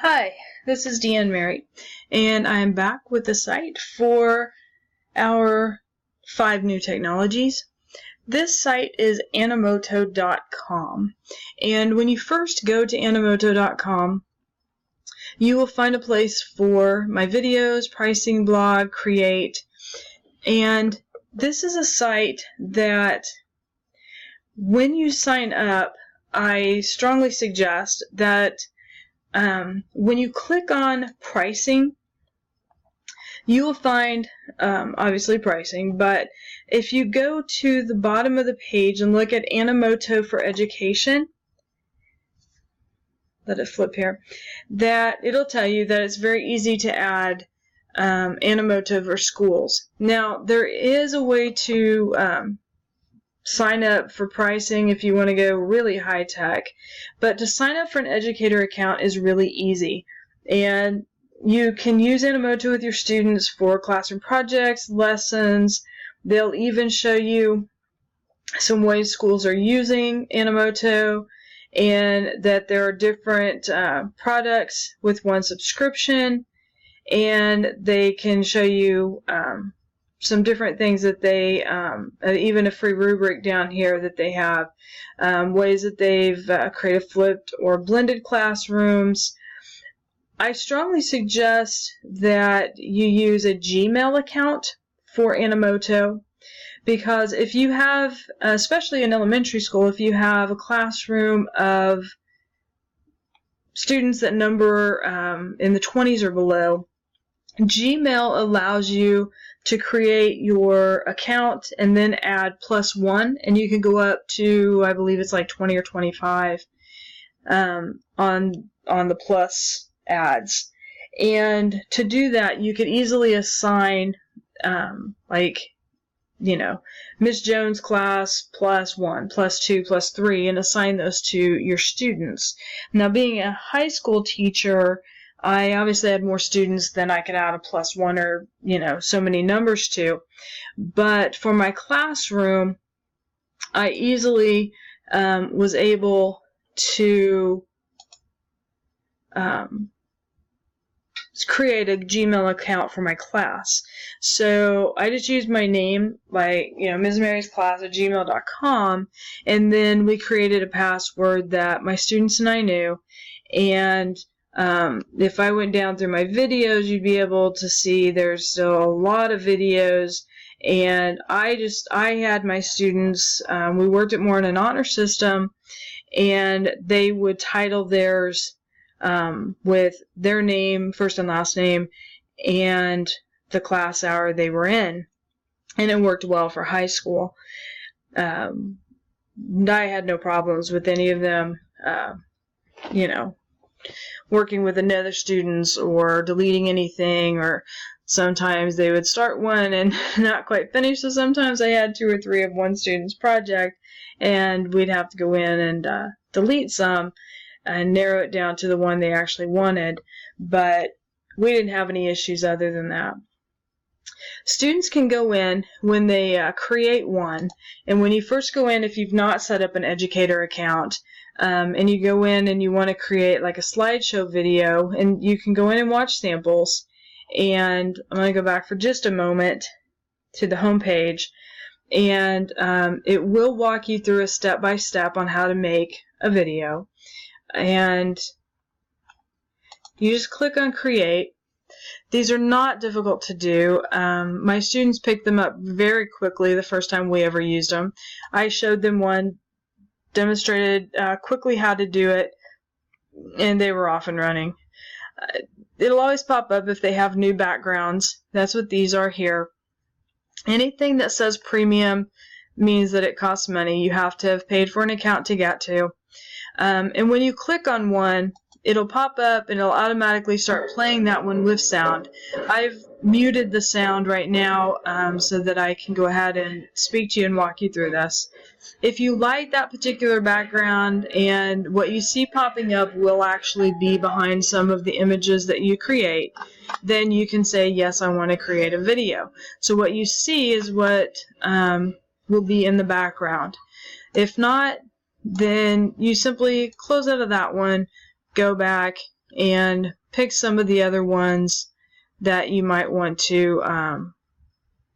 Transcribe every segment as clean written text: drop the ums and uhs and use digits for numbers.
Hi, this is Deanne Mary, and I'm back with the site for our 5 new technologies. This site is Animoto.com, and when you first go to Animoto.com, you will find a place for my videos, pricing blog, create, and this is a site that when you sign up, I strongly suggest that when you click on pricing, you will find obviously pricing, but if you go to the bottom of the page and look at Animoto for Education, let it flip here, that it'll tell you that it's very easy to add Animoto for schools. Now, there is a way to sign up for pricing if you want to go really high tech, but to sign up for an educator account is really easy, and you can use Animoto with your students for classroom projects, lessons. They'll even show you some ways schools are using Animoto, and that there are different products with one subscription, and they can show you some different things that they, even a free rubric down here that they have, ways that they've created flipped or blended classrooms. I strongly suggest that you use a Gmail account for Animoto, because if you have, especially in elementary school, if you have a classroom of students that number in the 20s or below, Gmail allows you to create your account and then add +1, and you can go up to, I believe it's like 20 or 25 on the plus ads. And to do that, you could easily assign Miss Jones class +1, +2, +3, and assign those to your students. Now, being a high school teacher, I obviously had more students than I could add a +1 or, so many numbers to. But for my classroom, I easily was able to create a Gmail account for my class. So I just used my name, like, Ms. Mary's class at gmail.com, and then we created a password that my students and I knew. And if I went down through my videos, you'd be able to see there's still a lot of videos. And I had my students, we worked it more in an honor system, and they would title theirs with their name, first and last name, and the class hour they were in. And it worked well for high school. I had no problems with any of them, working with another students or deleting anything, or sometimes they would start one and not quite finish, so sometimes I had 2 or 3 of one student's project, and we'd have to go in and delete some and narrow it down to the one they actually wanted, but we didn't have any issues other than that. Students can go in when they create one, and when you first go in, if you've not set up an educator account, and you go in and you want to create like a slideshow video, and you can go in and watch samples, and I'm going to go back for just a moment to the home page, and it will walk you through a step-by-step on how to make a video. And you just click on create. These are not difficult to do. My students picked them up very quickly the first time we ever used them. I showed them one, demonstrated quickly how to do it, and they were off and running. It'll always pop up if they have new backgrounds. That's what these are here. Anything that says premium means that it costs money. You have to have paid for an account to get to. And when you click on one, it'll pop up and it'll automatically start playing that one with sound. I've muted the sound right now so that I can go ahead and speak to you and walk you through this. If you like that particular background and what you see popping up will actually be behind some of the images that you create, then you can say, yes, I want to create a video. So what you see is what will be in the background. If not, then you simply close out of that one, go back, and pick some of the other ones that you might want to,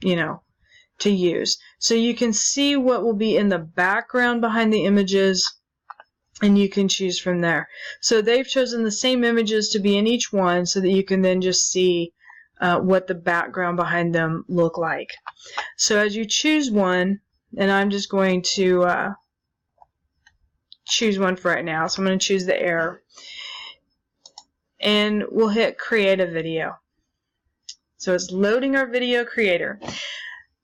to use. So you can see what will be in the background behind the images, and you can choose from there. So they've chosen the same images to be in each one so that you can then just see what the background behind them look like. So as you choose one, and I'm just going to choose one for right now. So I'm going to choose the air, and we'll hit create a video. So it's loading our video creator.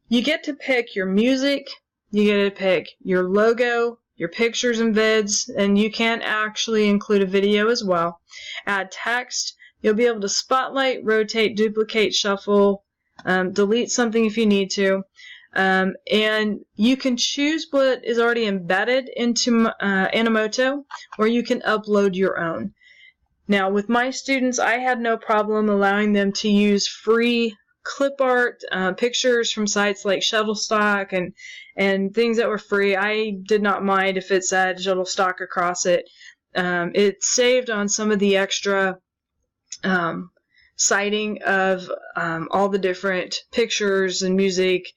You get to pick your music, you get to pick your logo, your pictures and vids, and you can actually include a video as well. Add text. You'll be able to spotlight, rotate, duplicate, shuffle, delete something if you need to. And you can choose what is already embedded into Animoto, or you can upload your own. Now, with my students, I had no problem allowing them to use free clip art pictures from sites like Shutterstock and things that were free. I did not mind if it said Shutterstock across it. It saved on some of the extra citing of all the different pictures and music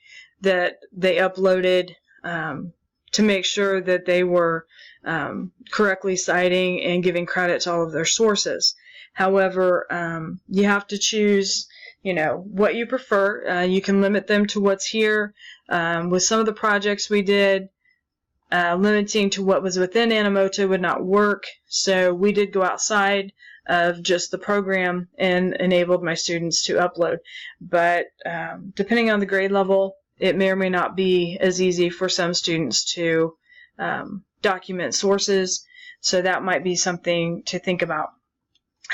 that they uploaded to make sure that they were correctly citing and giving credit to all of their sources. However, you have to choose, what you prefer. You can limit them to what's here. With some of the projects we did, limiting to what was within Animoto would not work, so we did go outside of just the program and enabled my students to upload. But depending on the grade level, it may or may not be as easy for some students to document sources, so that might be something to think about.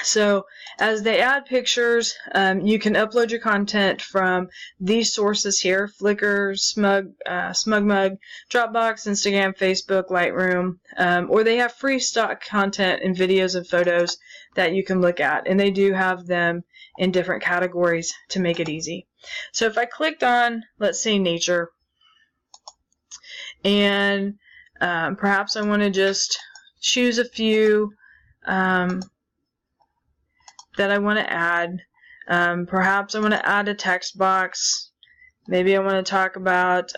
So as they add pictures, you can upload your content from these sources here: Flickr, SmugMug, Dropbox, Instagram, Facebook, Lightroom, or they have free stock content and videos and photos that you can look at, and they do have them in different categories to make it easy. So if I clicked on, let's say, nature, and perhaps I want to just choose a few that I want to add. Perhaps I want to add a text box. Maybe I want to talk about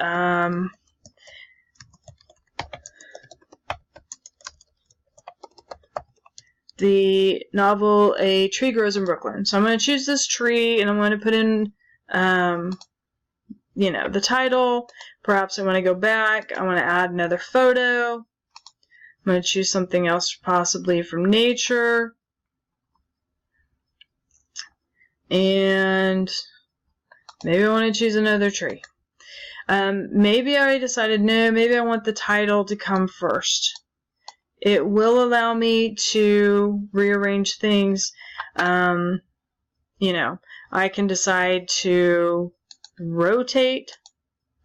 the novel A Tree Grows in Brooklyn. So I'm going to choose this tree, and I'm going to put in the title. Perhaps I want to go back. I want to add another photo. I'm going to choose something else, possibly from nature. And maybe I want to choose another tree. Maybe I already decided, no, maybe I want the title to come first. It will allow me to rearrange things. I can decide to rotate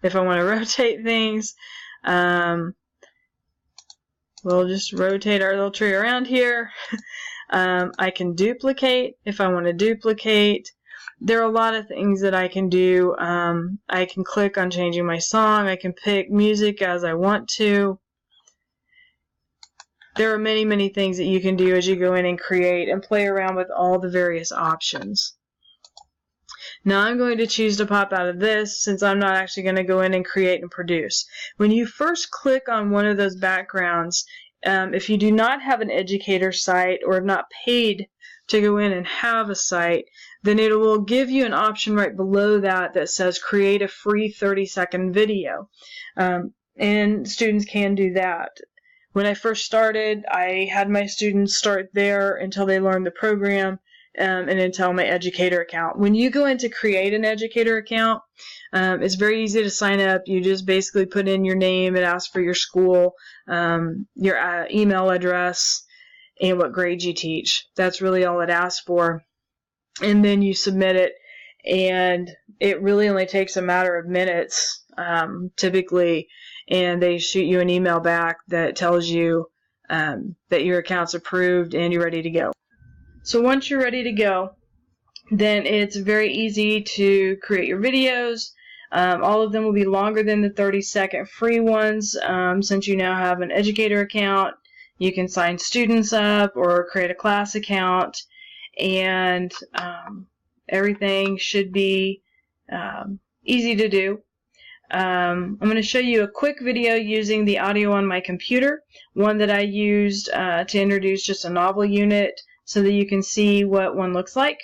if I want to rotate things. We'll just rotate our little tree around here. I can duplicate if I want to duplicate. There are a lot of things that I can do. I can click on changing my song. I can pick music as I want to. There are many, many things that you can do as you go in and create and play around with all the various options. Now I'm going to choose to pop out of this, since I'm not actually going to go in and create and produce. When you first click on one of those backgrounds, if you do not have an educator site or have not paid to go in and have a site, then it will give you an option right below that that says create a free 30-second video. And students can do that. When I first started, I had my students start there until they learned the program, and until my educator account. When you go in to create an educator account, it's very easy to sign up. You just basically put in your name, it asks for your school, your email address, and what grade you teach. That's really all it asks for. And then you submit it, and it really only takes a matter of minutes, typically, and they shoot you an email back that tells you that your account's approved and you're ready to go. So once you're ready to go, then it's very easy to create your videos. All of them will be longer than the 30-second free ones, since you now have an educator account. You can sign students up or create a class account, and everything should be easy to do. I'm going to show you a quick video using the audio on my computer, one that I used to introduce just a novel unit so that you can see what one looks like.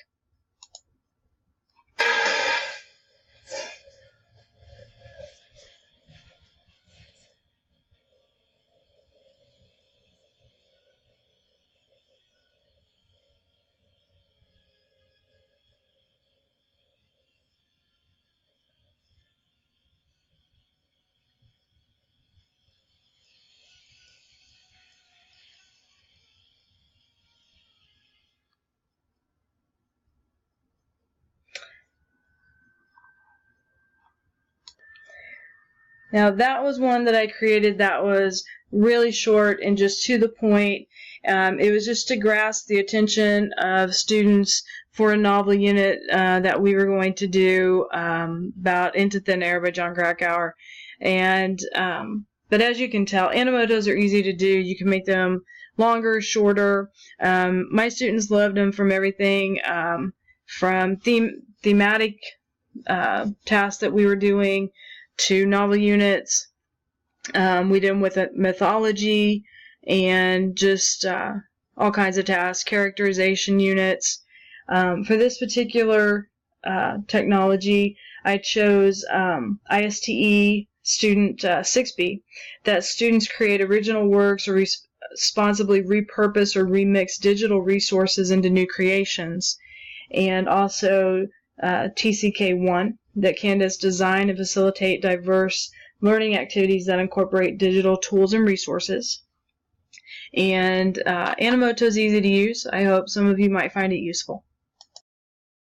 Now that was one that I created that was really short and just to the point. It was just to grasp the attention of students for a novel unit that we were going to do about Into Thin Air by Jon Krakauer. And but as you can tell, Animotos are easy to do. You can make them longer, shorter. My students loved them from everything from thematic tasks that we were doing to novel units. We did them with mythology and just all kinds of tasks, characterization units. For this particular technology, I chose ISTE Student 6B, that students create original works or responsibly repurpose or remix digital resources into new creations, and also TCK1, that Candace design and facilitate diverse learning activities that incorporate digital tools and resources. And Animoto is easy to use. I hope some of you might find it useful.